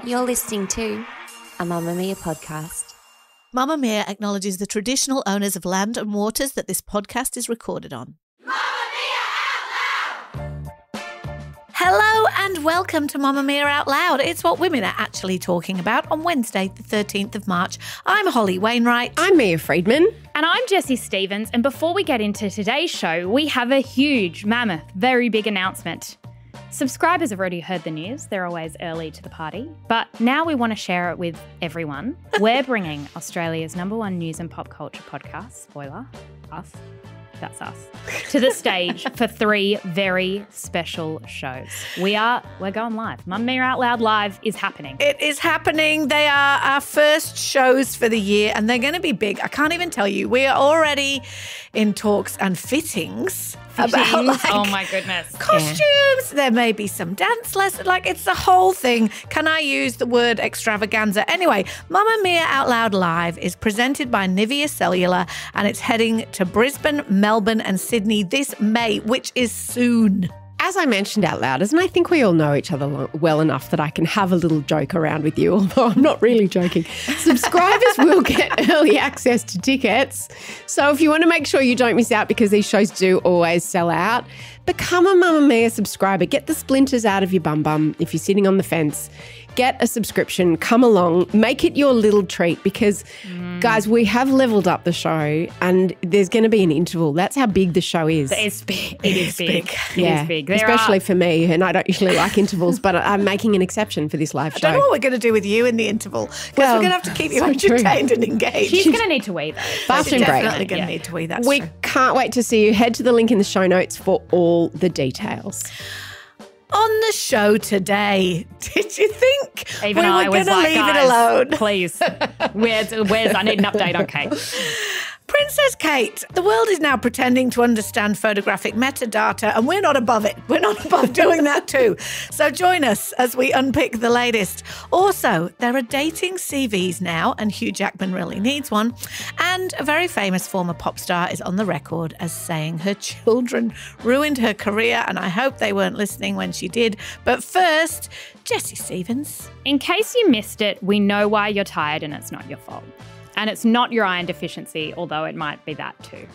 You're listening to a Mamamia podcast. Mamamia acknowledges the traditional owners of land and waters that this podcast is recorded on. Hello and welcome to Mamamia Out Loud. It's what women are actually talking about on Wednesday, the 13th of March. I'm Holly Wainwright. I'm Leah Freedman. And I'm Jessie Stevens. And before we get into today's show, we have a huge, mammoth, very big announcement. Subscribers have already heard the news. They're always early to the party. But now we want to share it with everyone. We're bringing Australia's #1 news and pop culture podcast, spoiler, us, that's us, to the stage for 3 very special shows. We're going live. Mamamia Out Loud Live is happening. It is happening. They are our first shows for the year and they're going to be big. I can't even tell you. We are already in talks and fittings. About, oh my goodness. Costumes. Yeah. There may be some dance lessons. It's the whole thing. Can I use the word extravaganza? Anyway, Mamamia Out Loud Live is presented by Nivea Cellular and it's heading to Brisbane, Melbourne and Sydney this May, which is soon. As I mentioned out loud, and I think we all know each other well enough that I can have a little joke around with you, although I'm not really joking. Subscribers will get early access to tickets. So if you want to make sure you don't miss out, because these shows do always sell out, become a Mamamia subscriber. Get the splinters out of your bum if you're sitting on the fence. Get a subscription, come along, make it your little treat because, guys, we have leveled up the show and there's going to be an interval. That's how big the show is. It's big. It is big. Yeah, it is big. Especially for me, and I don't usually like intervals, but I'm making an exception for this live show. I don't know what we're going to do with you in the interval because we're going to have to keep you entertained and engaged. She's going to need to wee, though. Fast and great. Definitely going to need to wee, that's We true. can't wait to see you. Head to the link in the show notes for all the details. On the show today, did you think even we I were was going to like, leave guys, it alone? Please, where's I need an update on Kate. Princess Kate, the world is now pretending to understand photographic metadata and we're not above it. We're not above doing that too. So join us as we unpick the latest. Also, there are dating CVs now and Hugh Jackman really needs one. And a very famous former pop star is on the record as saying her children ruined her career and I hope they weren't listening when she did. But first, Jessie Stevens. In case you missed it, we know why you're tired and it's not your fault. And it's not your iron deficiency, although it might be that too.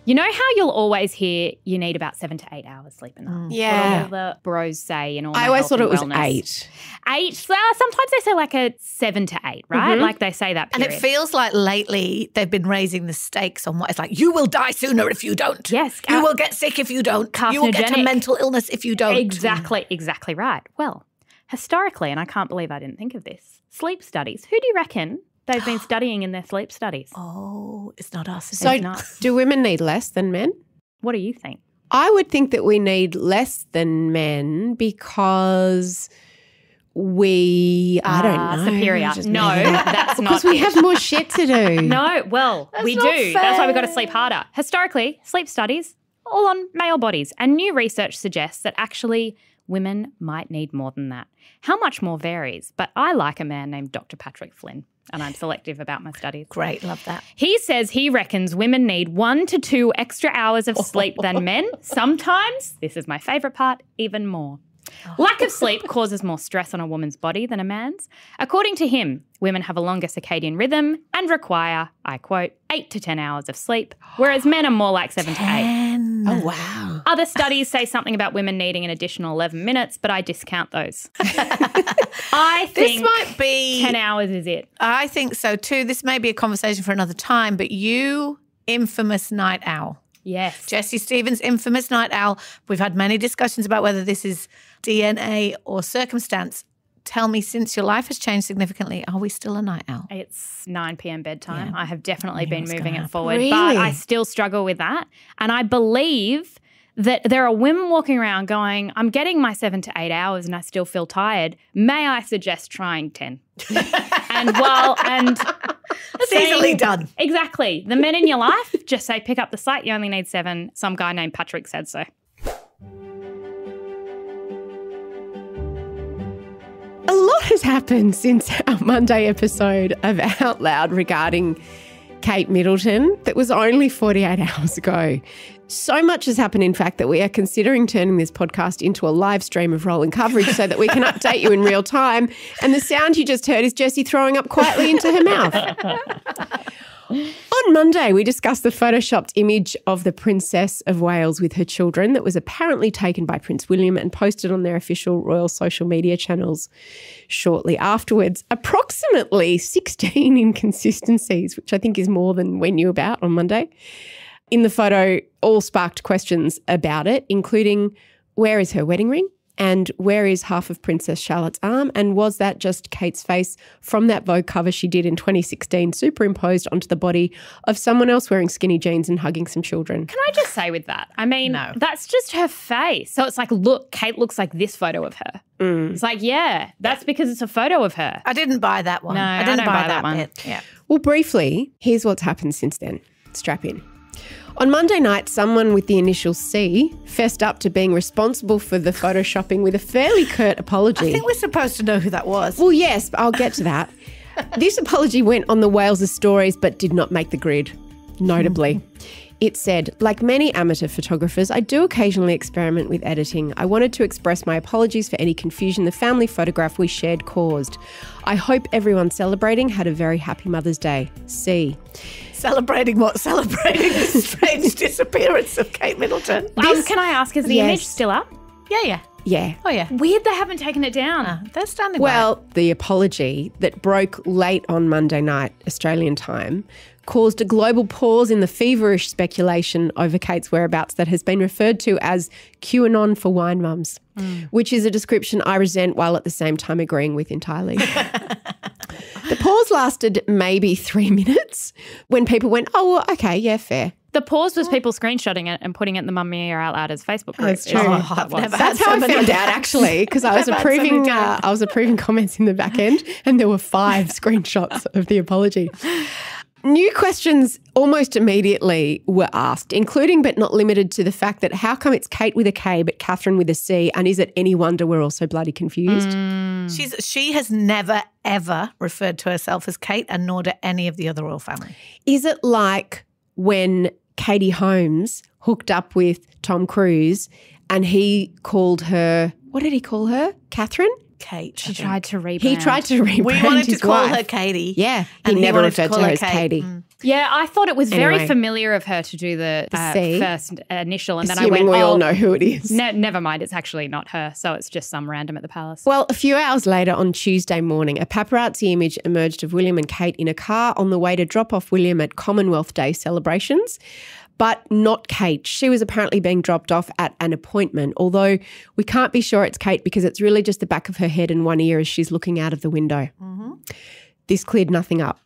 You know how you'll always hear you need about 7 to 8 hours sleep a night? Yeah. What all the bros say in all I always thought it was 8. 8. Sometimes they say like a 7 to 8, right? Mm-hmm. Like they say that period. And it feels like lately they've been raising the stakes on what it's like, you will die sooner if you don't. Yes. You will get sick if you don't. You will get a mental illness if you don't. Exactly right. Well, historically, and I can't believe I didn't think of this, sleep studies. Who do you reckon they've been studying in their sleep studies? Oh, it's not us. So It's not. do women need less than men? What do you think? I would think that we need less than men because I don't know. Superior. No, that's not Because we have more shit to do. No, well, we not do. fair. That's why we've got to sleep harder. Historically, sleep studies, all on male bodies. And new research suggests that actually women might need more than that. How much more varies, but I like a man named Dr. Patrick Flynn, and I'm selective about my studies. Great, love that. He says he reckons women need 1 to 2 extra hours of sleep than men. Sometimes, this is my favourite part, even more. Lack of sleep causes more stress on a woman's body than a man's. According to him, women have a longer circadian rhythm and require, I quote, 8 to 10 hours of sleep, whereas men are more like 7 to 8. Oh, wow. Other studies say something about women needing an additional 11 minutes, but I discount those. I think This might be 10 hours is it. I think so too. This may be a conversation for another time, but you, infamous night owl. Yes. Jessie Stevens, infamous night owl. We've had many discussions about whether this is DNA or circumstance. Tell me, since your life has changed significantly, are we still a night owl? It's 9 p.m. bedtime. Yeah. I have definitely been what's moving gonna it forward, Really? but I still struggle with that. And I believe that there are women walking around going, I'm getting my 7 to 8 hours and I still feel tired. May I suggest trying 10? That's easily done. Exactly. The men in your life just say, pick up the slack. You only need 7. Some guy named Patrick said so. A lot has happened since our Monday episode of Out Loud regarding Kate Middleton that was only 48 hours ago. So much has happened, in fact, that we are considering turning this podcast into a live stream of rolling coverage so that we can update you in real time. And the sound you just heard is Jessie throwing up quietly into her mouth. On Monday, we discussed the photoshopped image of the Princess of Wales with her children that was apparently taken by Prince William and posted on their official royal social media channels shortly afterwards. Approximately 16 inconsistencies, which I think is more than we knew about on Monday, in the photo all sparked questions about it, including where is her wedding ring? And where is half of Princess Charlotte's arm? And was that just Kate's face from that Vogue cover she did in 2016 superimposed onto the body of someone else wearing skinny jeans and hugging some children? Can I just say with that, I mean, that's just her face. So it's like, look, Kate looks like this photo of her. It's like, yeah, that's because it's a photo of her. I didn't buy that one. No, I didn't don't buy that one. bit. Yeah. Well, briefly, here's what's happened since then. Strap in. On Monday night, someone with the initial C fessed up to being responsible for the photoshopping with a fairly curt apology. I think we're supposed to know who that was. Well, yes, I'll get to that. This apology went on the Wales' stories but did not make the grid, notably. It said, like many amateur photographers, I do occasionally experiment with editing. I wanted to express my apologies for any confusion the family photograph we shared caused. I hope everyone celebrating had a very happy Mother's Day. C. Celebrating what? Celebrating the strange disappearance of Kate Middleton. Can I ask, is the image still up? Yeah. Yeah. Oh, yeah. Weird they haven't taken it down. They're standing Well, the apology that broke late on Monday night, Australian time, caused a global pause in the feverish speculation over Kate's whereabouts that has been referred to as QAnon for wine mums, which is a description I resent while at the same time agreeing with entirely. The pause lasted maybe 3 minutes when people went, oh, well, okay, yeah, fair. The pause was people screenshotting it and putting it in the Mamamia Out Louders Facebook group. That's true. That's how I found out, actually, because I was approving comments in the back end and there were 5 screenshots of the apology. New questions almost immediately were asked, including but not limited to the fact that how come it's Kate with a K but Catherine with a C, and is it any wonder we're all so bloody confused? She has never, ever referred to herself as Kate, and nor do any of the other royal family. Is it like when Katie Holmes hooked up with Tom Cruise and he called her, what did he call her? Catherine? Kate. He tried to rebrand. We wanted to call her Katie. Yeah. And he never referred to her as Katie. Yeah, I thought it was very familiar of her to do the first initial, and then I went, we all know who it is. Never mind, it's actually not her, so it's just some random at the palace. Well, a few hours later on Tuesday morning, a paparazzi image emerged of William and Kate in a car on the way to drop off William at Commonwealth Day celebrations. But not Kate. She was apparently being dropped off at an appointment, although we can't be sure it's Kate because it's really just the back of her head and one ear as she's looking out of the window. This cleared nothing up.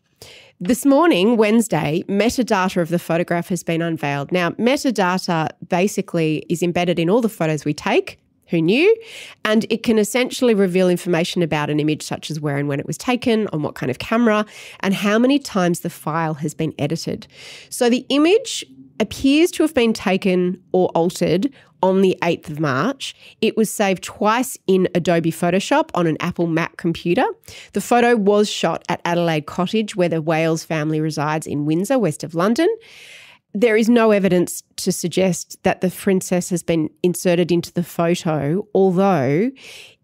This morning, Wednesday, metadata of the photograph has been unveiled. Now, metadata basically is embedded in all the photos we take. Who knew? And it can essentially reveal information about an image such as where and when it was taken, on what kind of camera, and how many times the file has been edited. So the image appears to have been taken or altered on the 8th of March. It was saved twice in Adobe Photoshop on an Apple Mac computer. The photo was shot at Adelaide Cottage, where the Wales family resides in Windsor, west of London. There is no evidence to suggest that the princess has been inserted into the photo, although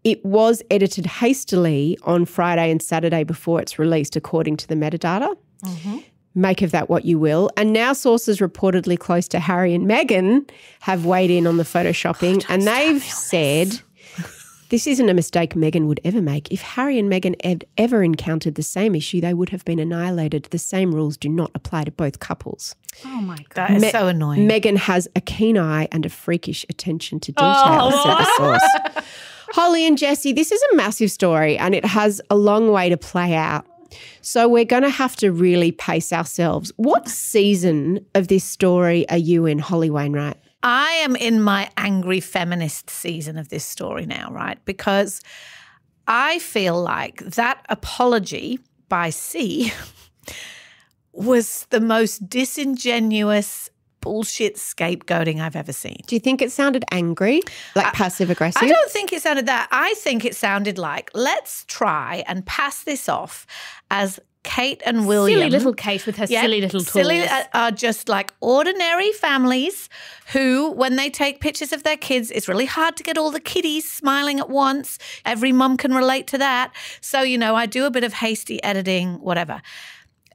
it was edited hastily on Friday and Saturday before it's released, according to the metadata. Make of that what you will. And now sources reportedly close to Harry and Meghan have weighed in on the photoshopping, and they've said this isn't a mistake Meghan would ever make. If Harry and Meghan had ever encountered the same issue, they would have been annihilated. The same rules do not apply to both couples. Oh, my God. That is so annoying. Meghan has a keen eye and a freakish attention to detail, said the source. Holly and Jessie, this is a massive story and it has a long way to play out. So we're going to have to really pace ourselves. What season of this story are you in, Holly Wainwright? I am in my angry feminist season of this story now, right? Because I feel like that apology by C was the most disingenuous bullshit scapegoating I've ever seen. Do you think it sounded angry, like passive-aggressive? I don't think it sounded that. I think it sounded like, let's try and pass this off as Kate and William. Silly little Kate with her silly little tools. Silly are just like ordinary families who, when they take pictures of their kids, it's really hard to get all the kiddies smiling at once. Every mum can relate to that. So, I do a bit of hasty editing, whatever.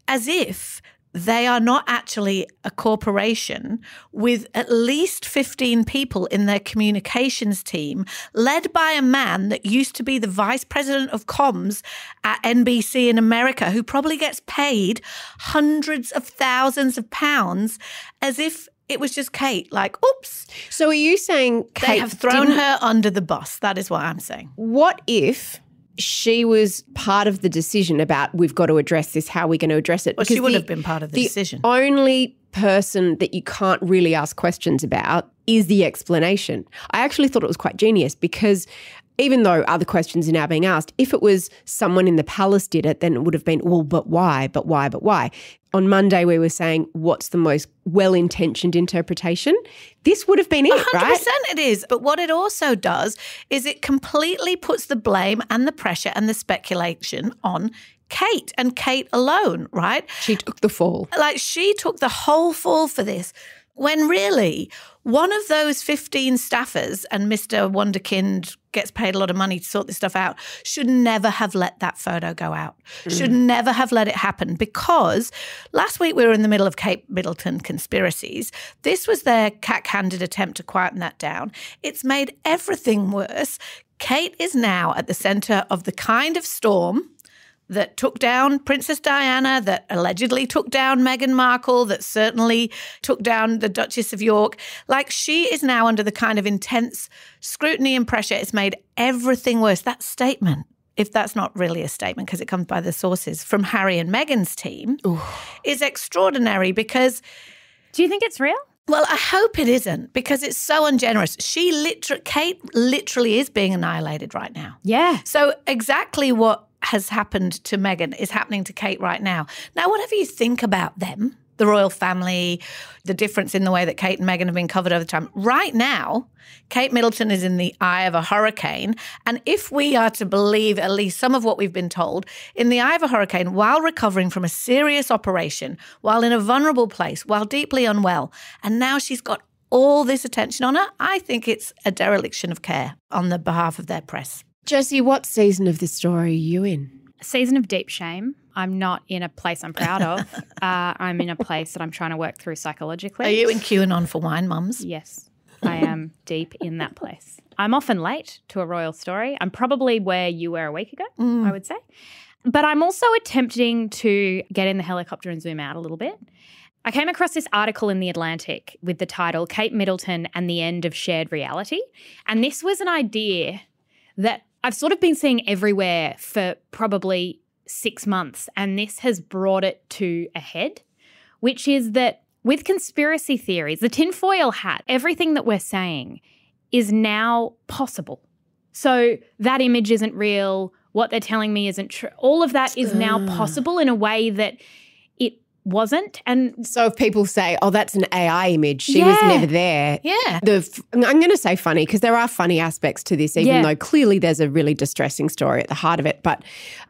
As if they are not actually a corporation with at least 15 people in their communications team, led by a man that used to be the vice president of comms at NBC in America, who probably gets paid hundreds of thousands of pounds, as if it was just Kate, like, oops. So are you saying Kate they have thrown her under the bus? That is what I'm saying. What if she was part of the decision about we've got to address this, how are we going to address it? Well, she would have been part of the decision. The only person that you can't really ask questions about is the explanation. I actually thought it was quite genius because even though other questions are now being asked, if it was someone in the palace did it, then it would have been, well, but why, but why, but why? On Monday, we were saying, what's the most well-intentioned interpretation? This would have been it, 100% right? 100% it is. But what it also does is it completely puts the blame and the pressure and the speculation on Kate and Kate alone, right? She took the fall. Like, she took the whole fall for this. When really, one of those 15 staffers, and Mr. Wonderkind gets paid a lot of money to sort this stuff out, should never have let that photo go out, should never have let it happen, because last week we were in the middle of Kate Middleton conspiracies. This was their cack-handed attempt to quieten that down. It's made everything worse. Kate is now at the centre of the kind of storm that took down Princess Diana, that allegedly took down Meghan Markle, that certainly took down the Duchess of York. Like, she is now under the kind of intense scrutiny and pressure. It's made everything worse. That statement, if that's not really a statement because it comes by the sources from Harry and Meghan's team, is extraordinary because... Do you think it's real? Well, I hope it isn't, because it's so ungenerous. Kate literally is being annihilated right now. Yeah. So exactly what has happened to Meghan is happening to Kate right now. Now, whatever you think about them, the royal family, the difference in the way that Kate and Meghan have been covered over time, right now, Kate Middleton is in the eye of a hurricane. And if we are to believe at least some of what we've been told, in the eye of a hurricane, while recovering from a serious operation, while in a vulnerable place, while deeply unwell, and now she's got all this attention on her, I think it's a dereliction of care on the behalf of their press. Jessie, what season of this story are you in? Season of deep shame. I'm not in a place I'm proud of. I'm in a place that I'm trying to work through psychologically. Are you in QAnon for wine mums? Yes, I am deep in that place. I'm often late to a royal story. I'm probably where you were a week ago, I would say. But I'm also attempting to get in the helicopter and zoom out a little bit. I came across this article in The Atlantic with the title Kate Middleton and the End of Shared Reality. And this was an idea that I've sort of been seeing everywhere for probably 6 months, and this has brought it to a head, which is that with conspiracy theories, the tinfoil hat, everything that we're saying is now possible. So that image isn't real, what they're telling me isn't true. All of that is now possible in a way that it wasn't. And so if people say, oh, that's an AI image, she was never there. Yeah. I'm going to say funny because there are funny aspects to this, even though clearly there's a really distressing story at the heart of it. But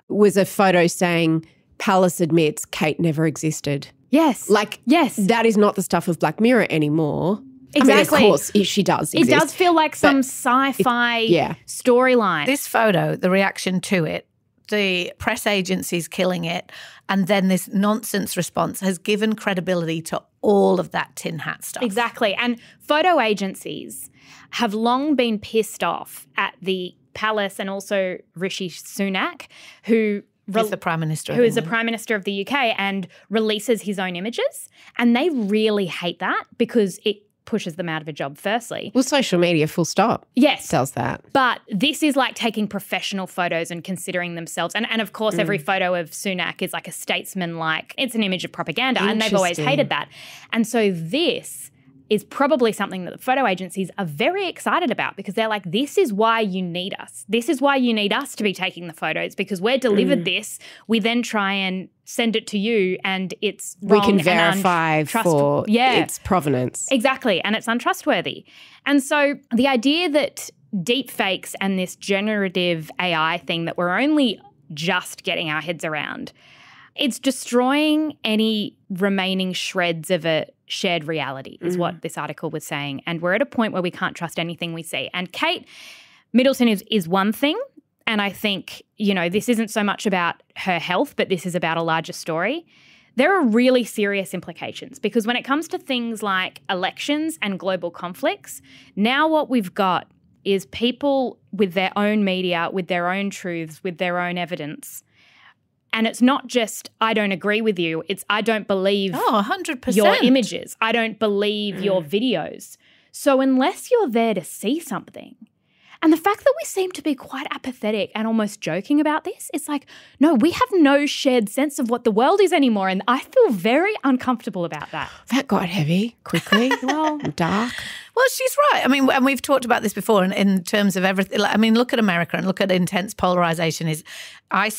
was a photo saying Palace admits Kate never existed. Yes. Yes. That is not the stuff of Black Mirror anymore. Exactly. I mean, of course, she does exist. It does feel like some sci-fi storyline. This photo, the reaction to it, the press agencies killing it, and then this nonsense response has given credibility to all of that tin hat stuff. Exactly. And photo agencies have long been pissed off at the palace and also Rishi Sunak, who is the Prime Minister who is the Prime Minister of the UK and releases his own images. And they really hate that because it pushes them out of a job, firstly. Well, social media, full stop. Yes. Tells that. But this is like taking professional photos and considering themselves. And of course, every photo of Sunak is like a statesman-like, it's an image of propaganda. And they've always hated that. And so this is probably something that the photo agencies are very excited about because they're like, this is why you need us. This is why you need us to be taking the photos because we're delivered this. We then try and send it to you and it's wrong. We can verify for its provenance. Exactly. And it's untrustworthy. And so the idea that deep fakes and this generative AI thing that we're only just getting our heads around, It's destroying any remaining shreds of a shared reality is what this article was saying. And we're at a point where we can't trust anything we see. And Kate Middleton is one thing. And I think, this isn't so much about her health, but this is about a larger story. There are really serious implications because when it comes to things like elections and global conflicts, now what we've got is people with their own media, with their own truths, with their own evidence. And it's not just, I don't agree with you. It's, I don't believe 100%. your images. I don't believe your videos. So unless you're there to see something, and the fact that we seem to be quite apathetic and almost joking about this, it's like, no, we have no shared sense of what the world is anymore. And I feel very uncomfortable about that. That got heavy quickly. Well, dark. Well, she's right. I mean, and we've talked about this before in terms of everything. I mean, look at America and look at intense polarization. I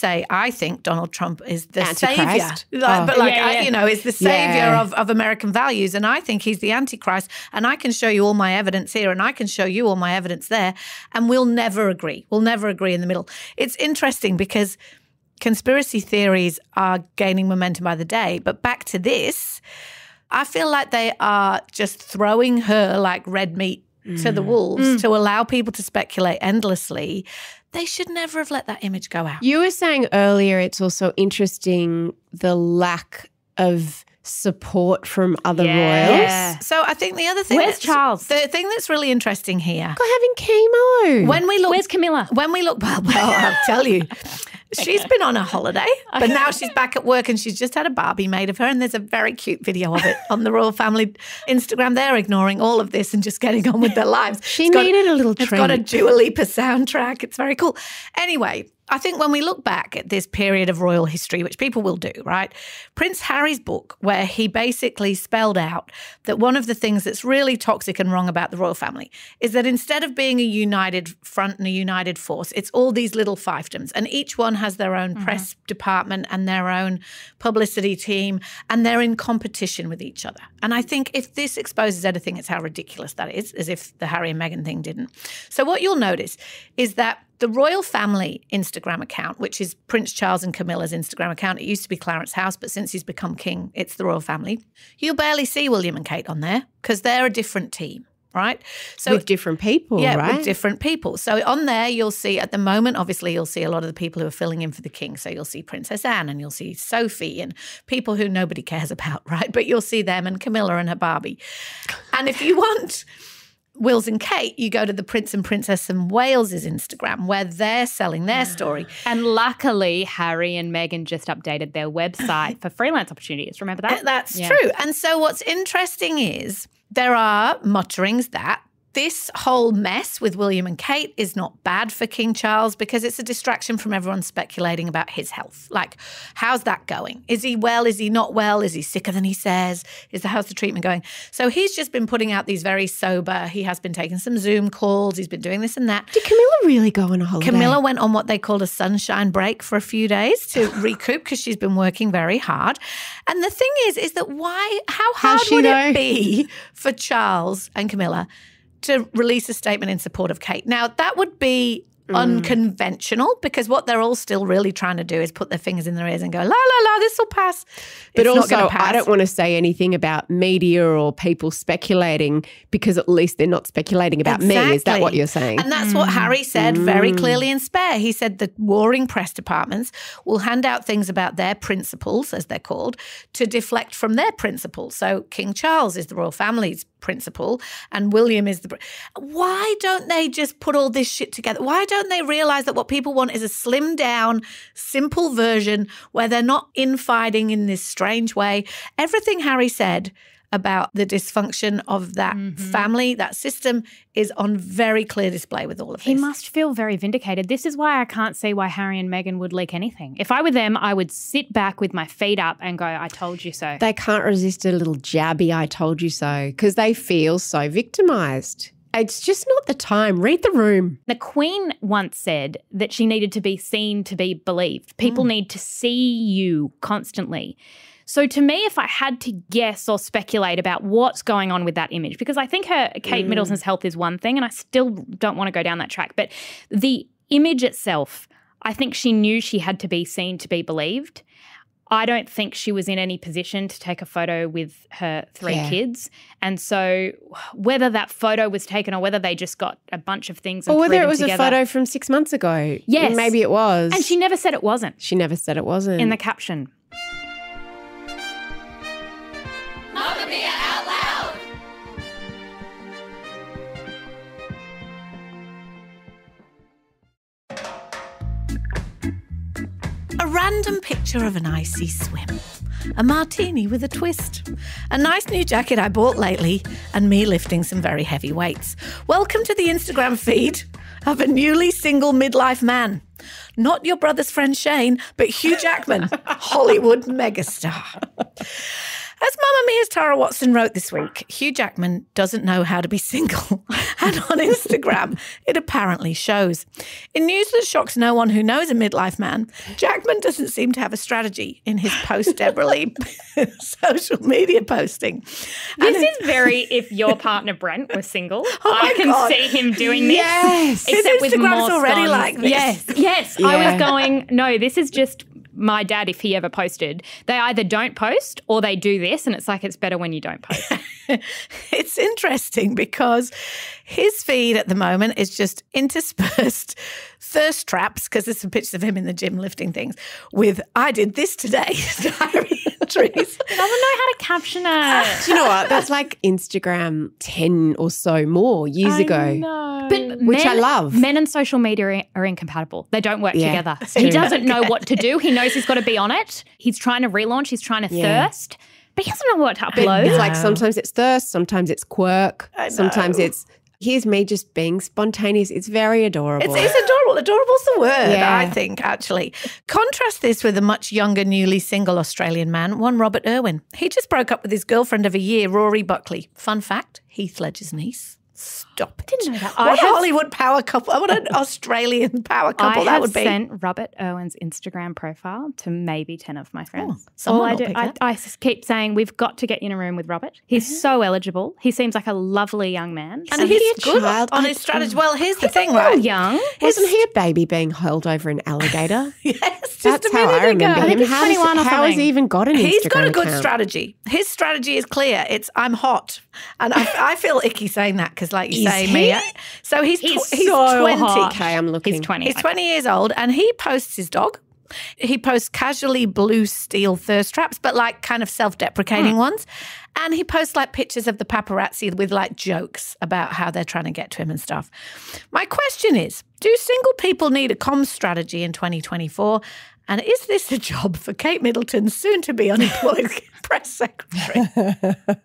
think Donald Trump is the savior. Is the savior of American values. And I think he's the Antichrist. And I can show you all my evidence here and I can show you all my evidence there. And we'll never agree. We'll never agree in the middle. It's interesting because conspiracy theories are gaining momentum by the day. But back to this, I feel like they are just throwing her like red meat to the wolves to allow people to speculate endlessly. They should never have let that image go out. You were saying earlier it's also interesting the lack of support from other royals. Yes. So I think the other thing Where's Charles? The thing that's really interesting here. Having chemo. Where's Camilla? When we look, well, I'll tell you. She's been on a holiday, but now she's back at work and she's just had a Barbie made of her and there's a very cute video of it on the royal family Instagram. They're ignoring all of this and just getting on with their lives. She needed a little treat. It's got a Dua Lipa soundtrack. It's very cool. Anyway, I think when we look back at this period of royal history, which people will do, right? Prince Harry's book, where he basically spelled out that one of the things that's really toxic and wrong about the royal family is that instead of being a united front and a united force, it's all these little fiefdoms. And each one has their own press department and their own publicity team, and they're in competition with each other. And I think if this exposes anything, it's how ridiculous that is, as if the Harry and Meghan thing didn't. So what you'll notice is that the royal family Instagram account, which is Prince Charles and Camilla's Instagram account, it used to be Clarence House, but since he's become king, it's the royal family. You'll barely see William and Kate on there because they're a different team, right? So with different people, right? Yeah, with different people. So on there, you'll see at the moment, obviously, you'll see a lot of the people who are filling in for the king. So you'll see Princess Anne and you'll see Sophie and people who nobody cares about, right? But you'll see them and Camilla and her Barbie. And if you want Wills and Kate, you go to the Prince and Princess of Wales's Instagram where they're selling their story. And luckily, Harry and Meghan just updated their website for freelance opportunities. Remember that? That's true. And so what's interesting is there are mutterings that this whole mess with William and Kate is not bad for King Charles because it's a distraction from everyone speculating about his health. Like, how's that going? Is he well? Is he not well? Is he sicker than he says? How's the treatment going? So he's just been putting out these very sober, he has been taking some Zoom calls, he's been doing this and that. Did Camilla really go on a holiday? Camilla went on what they called a sunshine break for a few days to recoup because she's been working very hard. And the thing is that how hard would it be for Charles and Camilla to release a statement in support of Kate? Now, that would be unconventional because what they're all still really trying to do is put their fingers in their ears and go, la, la, la, this will pass. But it's also, not pass. I don't want to say anything about media or people speculating because at least they're not speculating about me. Is that what you're saying? And that's what Harry said very clearly in Spare. He said the warring press departments will hand out things about their principles, as they're called, to deflect from their principles. So King Charles is the royal family's principle and William is the... Why don't they just put all this shit together? Why don't they realize that what people want is a slimmed down, simple version where they're not infighting in this strange way? Everything Harry said about the dysfunction of that family, that system, is on very clear display with all of this. He must feel very vindicated. This is why I can't see why Harry and Meghan would leak anything. If I were them, I would sit back with my feet up and go, I told you so. They can't resist a little jabby, I told you so, because they feel so victimised. It's just not the time. Read the room. The Queen once said that she needed to be seen to be believed. People need to see you constantly. So to me, if I had to guess or speculate about what's going on with that image, because I think Kate Middleton's health is one thing and I still don't want to go down that track, but the image itself, I think she knew she had to be seen to be believed. I don't think she was in any position to take a photo with her 3 kids. And so whether that photo was taken or whether they just got a bunch of things and or whether threw it them was together. a photo from 6 months ago. Yes. Maybe it was. And she never said it wasn't She never said it wasn't. in the caption. Mamamia out loud. A random picture of an icy swim. A martini with a twist. A nice new jacket I bought lately, and me lifting some very heavy weights. Welcome to the Instagram feed of a newly single midlife man. Not your brother's friend Shane, but Hugh Jackman, Hollywood megastar. As Mamamia's Tara Watson wrote this week, Hugh Jackman doesn't know how to be single. And on Instagram, it apparently shows. In news that shocks no one who knows a midlife man, Jackman doesn't seem to have a strategy in his post-Deborah social media posting. This is very if your partner Brent was single. I can God. see him doing this. Yes. His Except with Instagram's more already scones. like this. Yes. Yeah. I was going, no, this is just my dad if he ever posted. They either don't post or they do this, and it's like it's better when you don't post. It's interesting because his feed at the moment is just interspersed thirst traps, because there's some pictures of him in the gym lifting things, with I did this today diary entries. He doesn't know how to caption it. Do you know what? That's like Instagram 10 or so more years ago. But Which I love. Men and social media are incompatible. They don't work Yeah, together. it's He true. doesn't know what to do. He knows he's got to be on it. He's trying to relaunch. He's trying to Yeah. thirst. But he doesn't know what to upload. It's like sometimes it's thirst, sometimes it's quirk, I sometimes know. it's here's me just being spontaneous. It's very adorable. It's adorable. Adorable's the word, Yeah. I think, actually. Contrast this with a much younger, newly single Australian man, one Robert Irwin. He just broke up with his girlfriend of a year, Rory Buckley. Fun fact, Heath Ledger's niece. Stop it. Didn't know that. What a Hollywood power couple. What an Australian power couple I that have would be. sent Robert Irwin's Instagram profile to maybe 10 of my friends. someone All I will do, pick I, that. I just keep saying we've got to get you in a room with Robert. He's so eligible. He seems like a lovely young man. And Isn't he he's a good child? on his strategy. Well, here's the thing, a little right? young. Wasn't he a baby being held over an alligator? Yes, just That's a how minute I remember ago. him. he's How, 21 or how has something. he even got an Instagram He's got a good account? strategy. His strategy is clear. It's I'm hot. And I feel icky saying that because, like you Is say, he? me. So he's so 20. hot. Okay, I'm looking. He's 20. He's 20 years old and he posts his dog. He posts casually blue steel thirst traps, but like kind of self-deprecating ones. And he posts like pictures of the paparazzi with like jokes about how they're trying to get to him and stuff. My question is, do single people need a comms strategy in 2024? And is this a job for Kate Middleton's soon-to-be unemployed press secretary?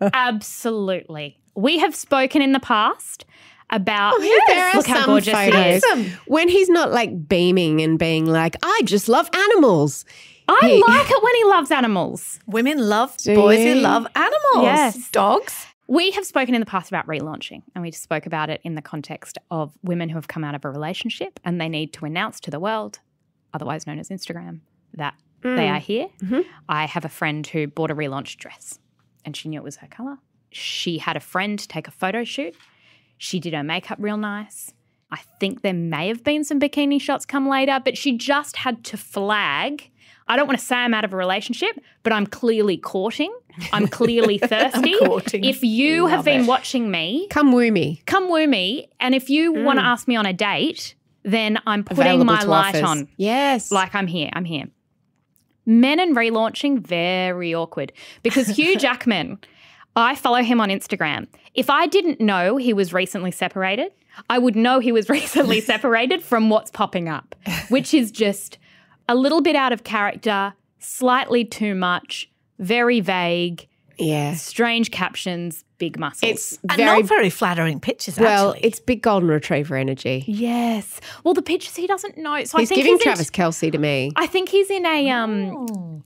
Absolutely. We have spoken in the past about There are look how some gorgeous he photos is. when he's not like beaming and being like, I just love animals. I He- like it when he loves animals. Women love Do boys you? who love animals. Yes. Dogs. We have spoken in the past about relaunching, and we spoke about it in the context of women who have come out of a relationship and they need to announce to the world, otherwise known as Instagram, that they are here. I have a friend who bought a relaunched dress and she knew it was her colour. She had a friend take a photo shoot. She did her makeup real nice. I think there may have been some bikini shots come later, but she just had to flag. I don't want to say I'm out of a relationship, but I'm clearly courting. I'm clearly thirsty. courting. If you have Love been it. watching me, Come woo me. come woo me. And if you want to ask me on a date, then I'm putting Available my to light offers. on. Yes. Like I'm here. I'm here. Men and relaunching, very awkward. Because Hugh Jackman, I follow him on Instagram. If I didn't know he was recently separated, I would know he was recently separated from what's popping up, which is just a little bit out of character, slightly too much, very vague, yeah. strange captions, big muscles. It's And very not very flattering pictures, well, actually. it's big golden retriever energy. Yes. Well, the pictures he doesn't know. So He's I think giving he's Travis Kelce to me. I think he's in a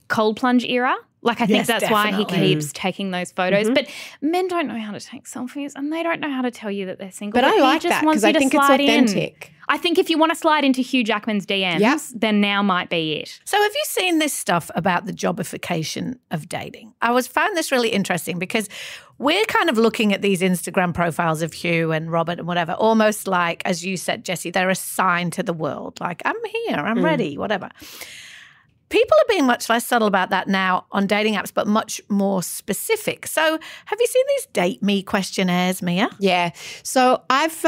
cold plunge era. Like I think Yes, that's why he definitely. keeps taking those photos. But men don't know how to take selfies and they don't know how to tell you that they're single. But I he like just that wants because I you to think it's slide in. authentic. I think if you want to slide into Hugh Jackman's DMs, Yep. then now might be it. So have you seen this stuff about the jobification of dating? I found this really interesting because we're kind of looking at these Instagram profiles of Hugh and Robert and whatever, almost like, as you said, Jessie, they're a sign to the world. Like, I'm here, I'm ready, whatever. People are being much less subtle about that now on dating apps, but much more specific. So have you seen these Date Me questionnaires, Mia? Yeah. So I've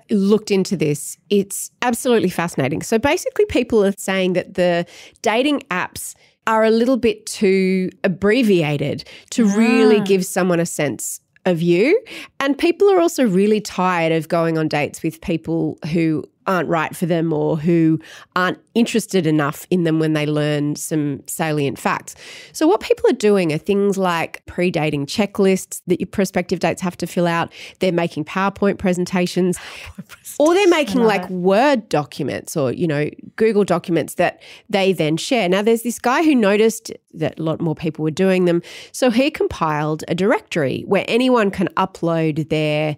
looked into this. It's absolutely fascinating. So basically people are saying that the dating apps are a little bit too abbreviated to really give someone a sense of you. And people are also really tired of going on dates with people who aren't right for them or who aren't interested enough in them when they learn some salient facts. So what people are doing are things like pre-dating checklists that your prospective dates have to fill out. They're making PowerPoint presentations or they're making like Word documents or, Google documents that they then share. Now, there's this guy who noticed that a lot more people were doing them. So he compiled a directory where anyone can upload their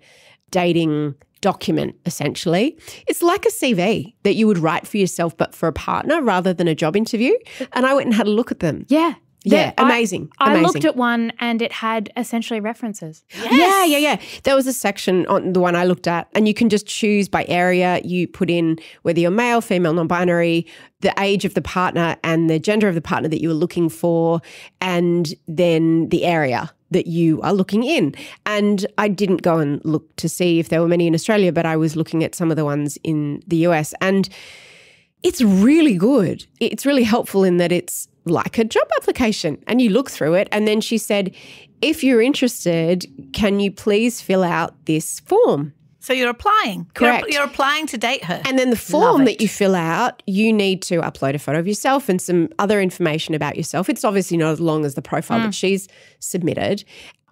dating document, essentially. It's like a CV that you would write for yourself, but for a partner rather than a job interview. And I went and had a look at them. Yeah. Yeah, amazing. I looked at one and it had essentially references. Yes. Yeah. There was a section on the one I looked at and you can just choose by area. You put in whether you're male, female, non-binary, the age of the partner and the gender of the partner that you were looking for, and then the area that you are looking in. And I didn't go and look to see if there were many in Australia, but I was looking at some of the ones in the US and it's really good. It's really helpful in that it's like a job application and you look through it. And then she said, if you're interested, can you please fill out this form? So you're applying. Correct. You're applying to date her. And then the form that you fill out, you need to upload a photo of yourself and some other information about yourself. It's obviously not as long as the profile that she's submitted.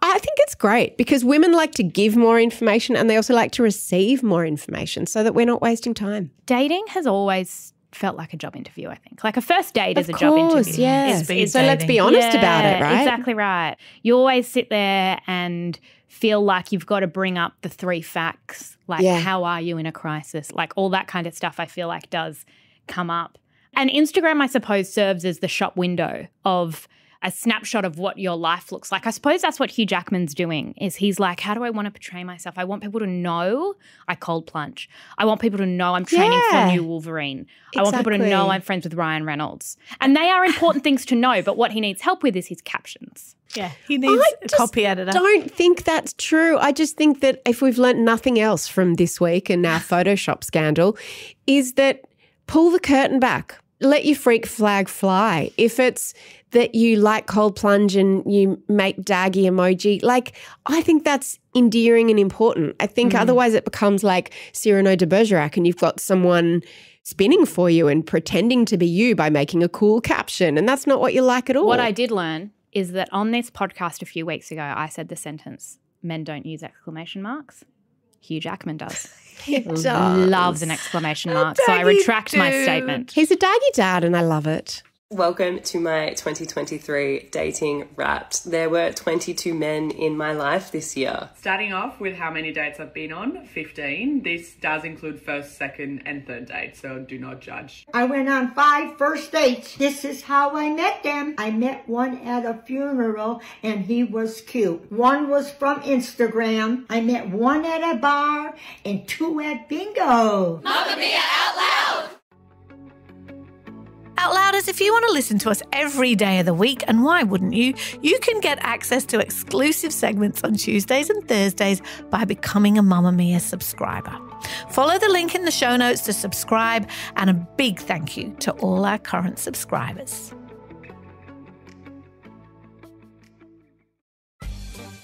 I think it's great because women like to give more information and they also like to receive more information so that we're not wasting time. Dating has always felt like a job interview, I think. Like a first date is a job interview. Yes. So let's be honest about it, right? Exactly right. You always sit there and feel like you've got to bring up the 3 facts, like how are you in a crisis, like all that kind of stuff I feel like does come up. And Instagram, I suppose, serves as the shop window of a snapshot of what your life looks like. I suppose that's what Hugh Jackman's doing is he's like, how do I want to portray myself? I want people to know I cold plunge. I want people to know I'm training for New Wolverine. Exactly. I want people to know I'm friends with Ryan Reynolds. And they are important things to know, but what he needs help with is his captions. Yeah, he needs a copy editor. I don't think that's true. I just think that if we've learnt nothing else from this week and our Photoshop scandal is that pull the curtain back. Let your freak flag fly. If it's that you like cold plunge and you make daggy emoji, like I think that's endearing and important. I think otherwise it becomes like Cyrano de Bergerac and you've got someone spinning for you and pretending to be you by making a cool caption, and that's not what you like at all. What I did learn is that on this podcast a few weeks ago, I said the sentence, men don't use exclamation marks. Hugh Jackman does. He does. Loves an exclamation mark. So I retract my statement. He's a daggy dad and I love it. Welcome to my 2023 Dating Wrapped. There were 22 men in my life this year. Starting off with how many dates I've been on, 15. This does include first, second and third dates, so do not judge. I went on 5 first dates. This is how I met them. I met one at a funeral and he was cute. One was from Instagram. I met one at a bar and 2 at bingo. Mamamia out loud! Out Louders, if you want to listen to us every day of the week, and why wouldn't you, you can get access to exclusive segments on Tuesdays and Thursdays by becoming a Mamamia subscriber. Follow the link in the show notes to subscribe, and a big thank you to all our current subscribers.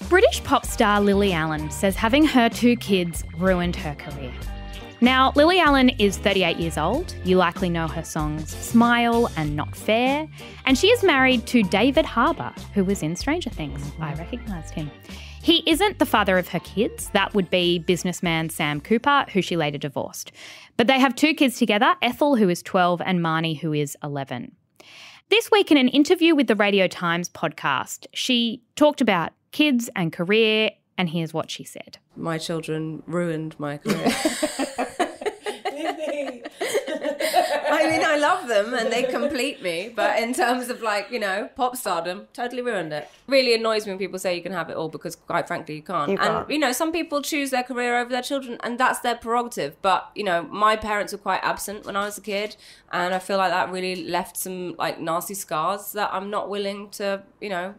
British pop star Lily Allen says having her 2 kids ruined her career. Now, Lily Allen is 38 years old. You likely know her songs Smile and Not Fair. And she is married to David Harbour, who was in Stranger Things. I recognised him. He isn't the father of her kids. That would be businessman Sam Cooper, who she later divorced. But they have 2 kids together, Ethel, who is 12, and Marnie, who is 11. This week in an interview with the Radio Times podcast, she talked about kids and career, and here's what she said. My children ruined my career. I mean, I love them and they complete me. But in terms of like, you know, pop stardom, totally ruined it. Really annoys me when people say you can have it all because quite frankly, you can't. And, you know, some people choose their career over their children and that's their prerogative. But, you know, my parents were quite absent when I was a kid. And I feel like that really left some like nasty scars that I'm not willing to, you know,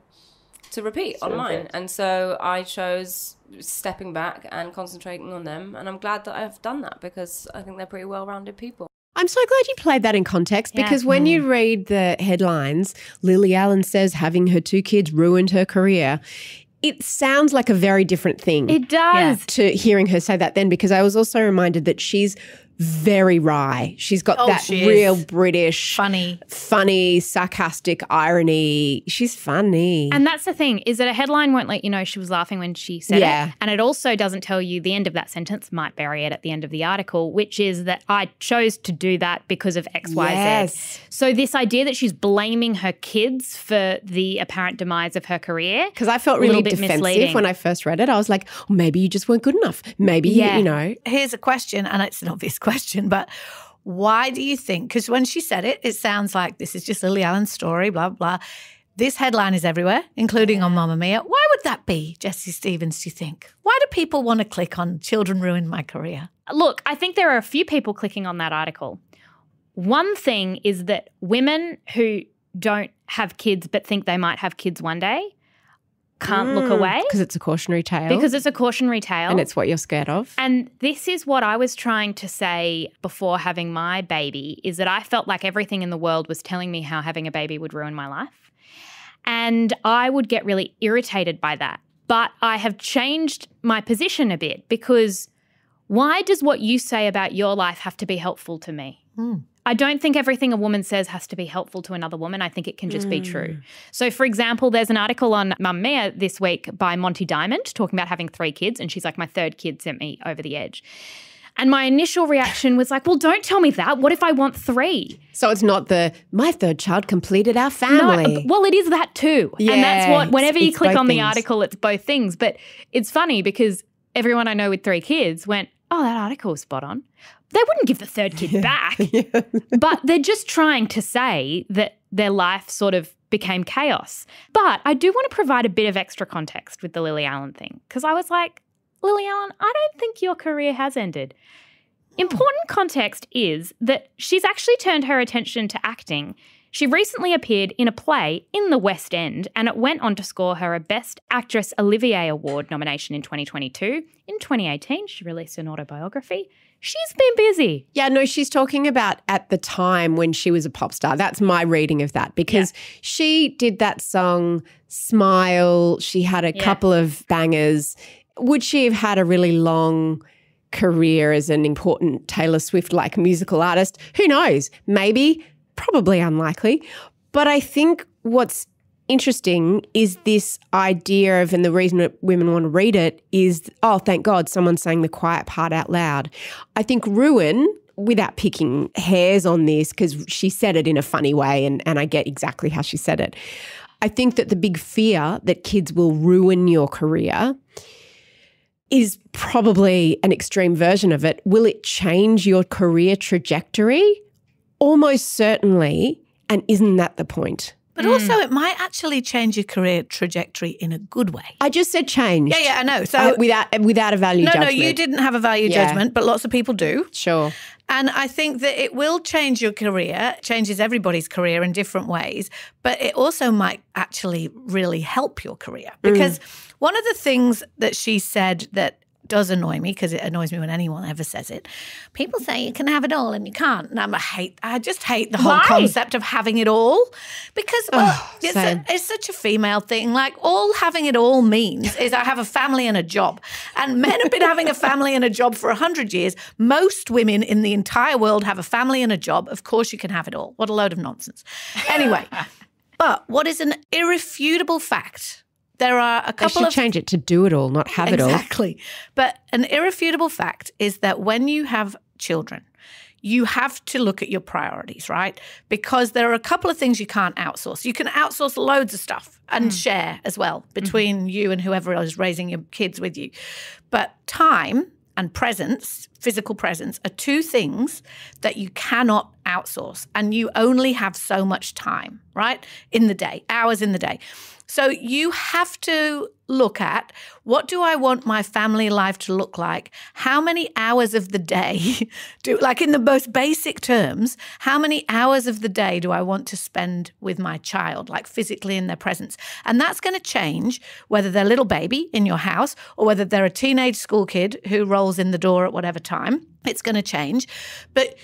to repeat on mine. And so I chose stepping back and concentrating on them. And I'm glad that I've done that because I think they're pretty well-rounded people. I'm so glad you played that in context because when you read the headlines, Lily Allen says having her 2 kids ruined her career. It sounds like a very different thing. It does. To hearing her say that then, because I was also reminded that she's very wry. She's got that real British, funny, sarcastic irony. She's funny. And that's the thing, is that a headline won't let you know she was laughing when she said it. And it also doesn't tell you the end of that sentence, might bury it at the end of the article, which is that I chose to do that because of X, Y, Z. So this idea that she's blaming her kids for the apparent demise of her career. Because I felt really defensive when I first read it. I was like, oh, maybe you just weren't good enough. Maybe, you know. Here's a question, and it's an obvious question, but why do you think, because when she said it, it sounds like this is just Lily Allen's story, blah, blah. This headline is everywhere, including on Mamamia. Why would that be, Jessie Stevens, do you think? Why do people want to click on children ruined my career? Look, I think there are a few people clicking on that article. One thing is that women who don't have kids but think they might have kids one day can't look away. Because it's a cautionary tale. Because it's a cautionary tale. And it's what you're scared of. And this is what I was trying to say before having my baby, is that I felt like everything in the world was telling me how having a baby would ruin my life. And I would get really irritated by that. But I have changed my position a bit because why does what you say about your life have to be helpful to me? I don't think everything a woman says has to be helpful to another woman. I think it can just be true. So, for example, there's an article on Mamamia this week by Monty Diamond talking about having 3 kids, and she's like, my 3rd kid sent me over the edge. And my initial reaction was like, well, don't tell me that. What if I want 3? So it's not my 3rd child completed our family. No, well, it is that too. Yeah, and that's what, whenever you click on the article, it's both things. But it's funny because everyone I know with 3 kids went, oh, that article was spot on. They wouldn't give the 3rd kid back. But they're just trying to say that their life sort of became chaos. But I do want to provide a bit of extra context with the Lily Allen thing because I was like, Lily Allen, I don't think your career has ended. Important context is that she's actually turned her attention to acting. She recently appeared in a play in the West End and it went on to score her a Best Actress Olivier Award nomination in 2022. In 2018, she released an autobiography. She's been busy. Yeah, no, she's talking about at the time when she was a pop star. That's my reading of that because she did that song, Smile. She had a couple of bangers. Would she have had a really long career as an important Taylor Swift-like musical artist? Who knows? Maybe, probably unlikely. But I think what's interesting is this idea of, and the reason that women want to read it is, oh, thank God someone's saying the quiet part out loud. I think ruin, without picking hairs on this, because she said it in a funny way and I get exactly how she said it. I think that the big fear that kids will ruin your career is probably an extreme version of it. Will it change your career trajectory? Almost certainly. And isn't that the point? But also it might actually change your career trajectory in a good way. I just said change. Yeah, I know. So without a value judgment. No, you didn't have a value judgment, but lots of people do. Sure. And I think that it will change your career, changes everybody's career in different ways, but it also might actually really help your career. Because one of the things that she said that does annoy me, because it annoys me when anyone ever says it. People say you can have it all and you can't. And I just hate the whole concept of having it all because, it's such a female thing. Like all having it all means is I have a family and a job. And men have been having a family and a job for 100 years. Most women in the entire world have a family and a job. Of course you can have it all. What a load of nonsense. Anyway, but what is an irrefutable fact? There are a couple of... change it to do it all, not have it all. Exactly. But an irrefutable fact is that when you have children, you have to look at your priorities, right? Because there are a couple of things you can't outsource. You can outsource loads of stuff and share as well between you and whoever is raising your kids with you. But time and presence physical presence are two things that you cannot outsource, and you only have so much time, right, in the day, hours in the day. So you have to look at, what do I want my family life to look like? How many hours of the day like in the most basic terms, how many hours of the day do I want to spend with my child, like physically in their presence? And that's going to change whether they're a little baby in your house or whether they're a teenage school kid who rolls in the door at whatever time. It's going to change. But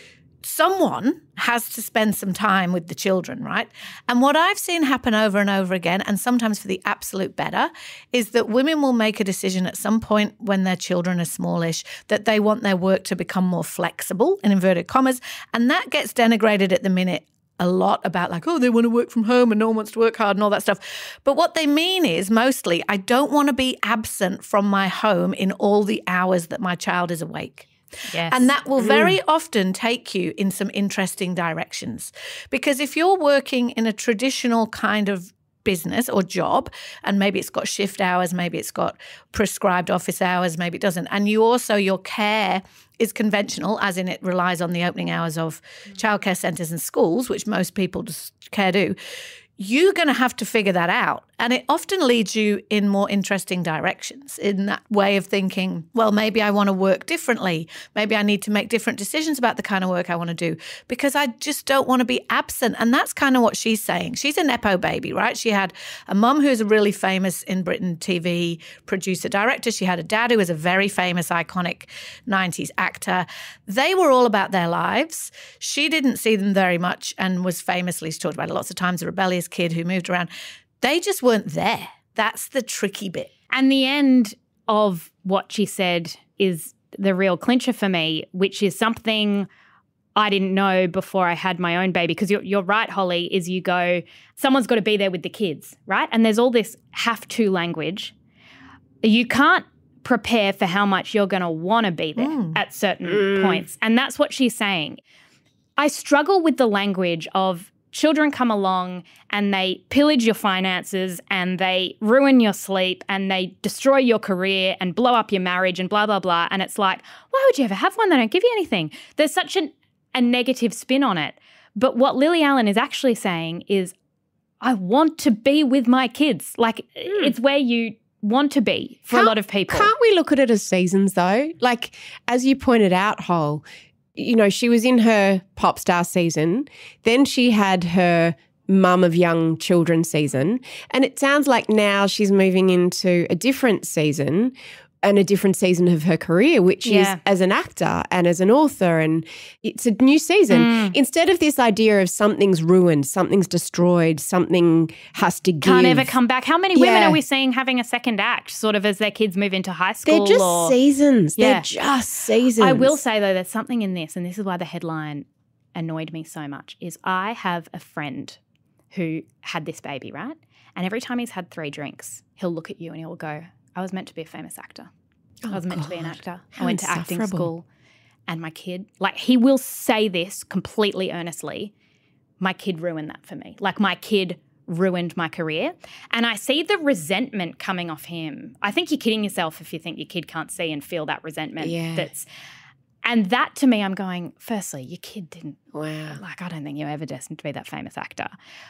someone has to spend some time with the children, right? And what I've seen happen over and over again, and sometimes for the absolute better, is that women will make a decision at some point when their children are smallish that they want their work to become more flexible, in inverted commas, and that gets denigrated at the minute a lot about like, oh, they want to work from home and no one wants to work hard and all that stuff. But what they mean is mostly, I don't want to be absent from my home in all the hours that my child is awake. Yes. And that will very often take you in some interesting directions. Because if you're working in a traditional kind of business or job, and maybe it's got shift hours, maybe it's got prescribed office hours, maybe it doesn't, and you also, your care is conventional, as in it relies on the opening hours of childcare centres and schools, which most people just care do, you're going to have to figure that out. And it often leads you in more interesting directions, in that way of thinking, well, maybe I want to work differently. Maybe I need to make different decisions about the kind of work I want to do because I just don't want to be absent. And that's kind of what she's saying. She's a Nepo baby, right? She had a mum who's a really famous in Britain TV producer, director. She had a dad who was a very famous, iconic 90s actor. They were all about their lives. She didn't see them very much and was famously, she talked about it lots of times, a rebellious kid who moved around. They just weren't there. That's the tricky bit. And the end of what she said is the real clincher for me, which is something I didn't know before I had my own baby. Because you're right, Holly, is you go, someone's got to be there with the kids, right? And there's all this have to language. You can't prepare for how much you're going to want to be there at certain points. And that's what she's saying. I struggle with the language of children come along and they pillage your finances and they ruin your sleep and they destroy your career and blow up your marriage and blah, blah, blah. And it's like, why would you ever have one? They don't give you anything. There's such a negative spin on it. But what Lily Allen is actually saying is, I want to be with my kids. Like it's where you want to be for a lot of people. Can't we look at it as seasons though? Like, as you pointed out, Hol, you know, she was in her pop star season. Then she had her mum of young children season. And it sounds like now she's moving into a different season and a different season of her career, which is as an actor and as an author, and it's a new season. Instead of this idea of something's ruined, something's destroyed, something has to give. Can't ever come back. How many women are we seeing having a second act sort of as their kids move into high school? They're just seasons. They're just seasons. I will say though, there's something in this, and this is why the headline annoyed me so much, is I have a friend who had this baby, right? And every time he's had 3 drinks, he'll look at you and he'll go, I was meant to be a famous actor. I was meant to be an actor. I went to acting school. And my kid, like he will say this completely earnestly, my kid ruined that for me. Like my kid ruined my career. And I see the resentment coming off him. I think you're kidding yourself if you think your kid can't see and feel that resentment. And that to me, I'm going, firstly, your kid didn't. Wow. Like I don't think you're ever destined to be that famous actor.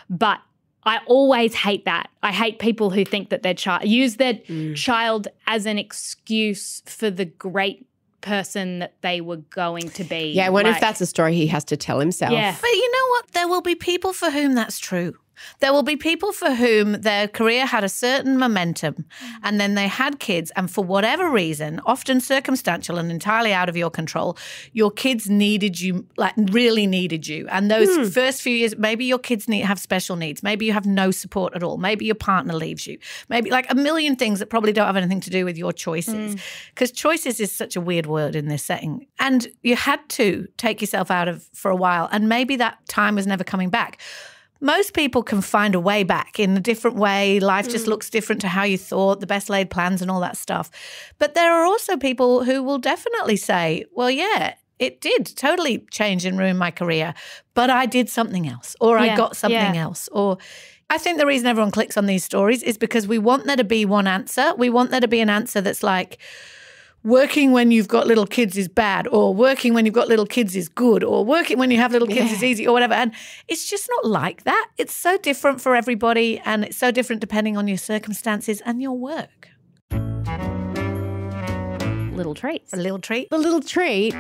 But I always hate that. I hate people who think that their child, use their child as an excuse for the great person that they were going to be. Yeah, I wonder if that's a story he has to tell himself. Yeah. But you know what? There will be people for whom that's true. There will be people for whom their career had a certain momentum and then they had kids, and for whatever reason, often circumstantial and entirely out of your control, your kids needed you, like really needed you. And those first few years, maybe your kids have special needs. Maybe you have no support at all. Maybe your partner leaves you. Maybe like a million things that probably don't have anything to do with your choices. Because choices is such a weird word in this setting. And you had to take yourself out of for a while, and maybe that time was never coming back. Most people can find a way back in a different way. Life just looks different to how you thought, the best laid plans and all that stuff. But there are also people who will definitely say, well, yeah, it did totally change and ruin my career, but I did something else, or I got something else. Or I think the reason everyone clicks on these stories is because we want there to be one answer. We want there to be an answer that's like, working when you've got little kids is bad, or working when you've got little kids is good, or working when you have little kids is easy, or whatever. And it's just not like that. It's so different for everybody, and it's so different depending on your circumstances and your work. Little treats. A little treat. The little treat.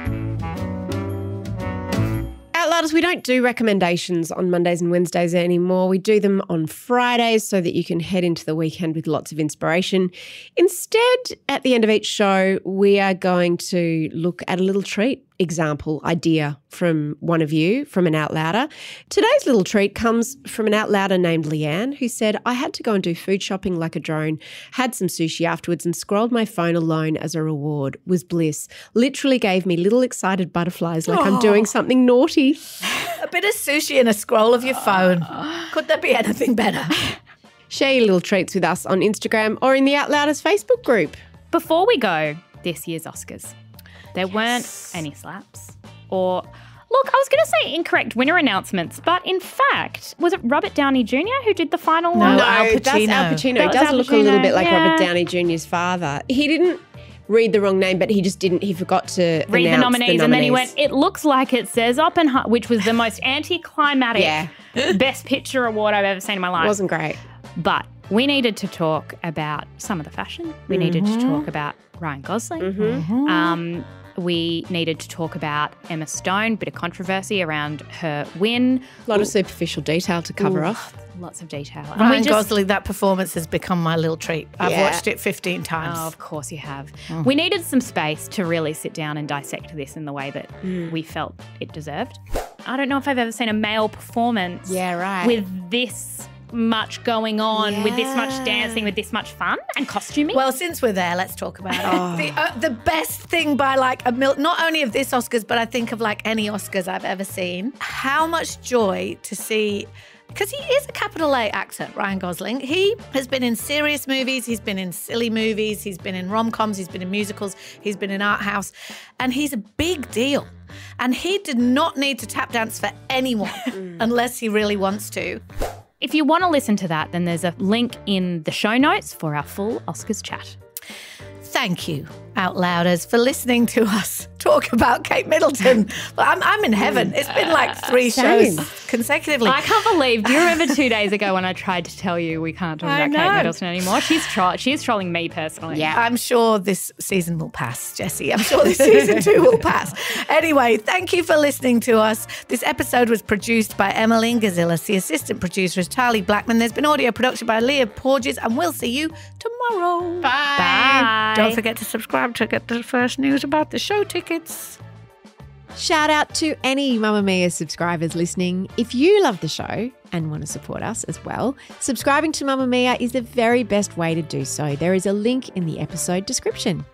Outlouders, we don't do recommendations on Mondays and Wednesdays anymore. We do them on Fridays so that you can head into the weekend with lots of inspiration. Instead, at the end of each show, we are going to look at a little treat example, idea from one of you, from an Outlouder. Today's little treat comes from an Outlouder named Leanne, who said, I had to go and do food shopping like a drone, had some sushi afterwards and scrolled my phone alone as a reward. Was bliss. Literally gave me little excited butterflies like I'm doing something naughty. A bit of sushi and a scroll of your phone. Could there be anything better? Share your little treats with us on Instagram or in the Outlouders Facebook group. Before we go, this year's Oscars. There weren't any slaps or, look, I was going to say incorrect winner announcements, but in fact, was it Robert Downey Jr. who did the final one? No, Al Pacino. That's Al Pacino. That It was does Al look a little Pacino, bit like yeah. Robert Downey Jr.'s father. He didn't read the wrong name, but he forgot to Read the announce nominees, and then he went, it looks like it says Oppenheimer, which was the most anticlimactic Best Picture award I've ever seen in my life. Wasn't great. But we needed to talk about some of the fashion. We needed to talk about Ryan Gosling. We needed to talk about Emma Stone, bit of controversy around her win. A lot of superficial detail to cover off. Lots of detail. Ryan Gosling, that performance has become my little treat. I've watched it 15 times. Oh, of course you have. We needed some space to really sit down and dissect this in the way that we felt it deserved. I don't know if I've ever seen a male performance with this much going on, with this much dancing, with this much fun and costuming. Well, since we're there, let's talk about it. The best thing by not only of this Oscars, but I think of like any Oscars I've ever seen. How much joy to see, because he is a capital A actor, Ryan Gosling. He has been in serious movies, he's been in silly movies, he's been in rom-coms, he's been in musicals, he's been in art house, and he's a big deal. And he did not need to tap dance for anyone unless he really wants to. If you want to listen to that, then there's a link in the show notes for our full Oscars chat. Thank you, Outlouders, for listening to us talk about Kate Middleton. Well, I'm in heaven. It's been like 3 shows consecutively. I can't believe, do you remember 2 days ago when I tried to tell you we can't talk about Kate Middleton anymore? She's trolling me personally. Yeah, I'm sure this season will pass, Jessie. I'm sure this season 2 will pass. Anyway, thank you for listening to us. This episode was produced by Emeline, Gazilas. The assistant producer is Tahli, Blackman. There's been audio production by Leah, Porges, and we'll see you tomorrow. Bye. Don't forget to subscribe to get the first news about the show tickets. Shout out to any Mamamia subscribers listening. If you love the show and want to support us as well, subscribing to Mamamia is the very best way to do so. There is a link in the episode description.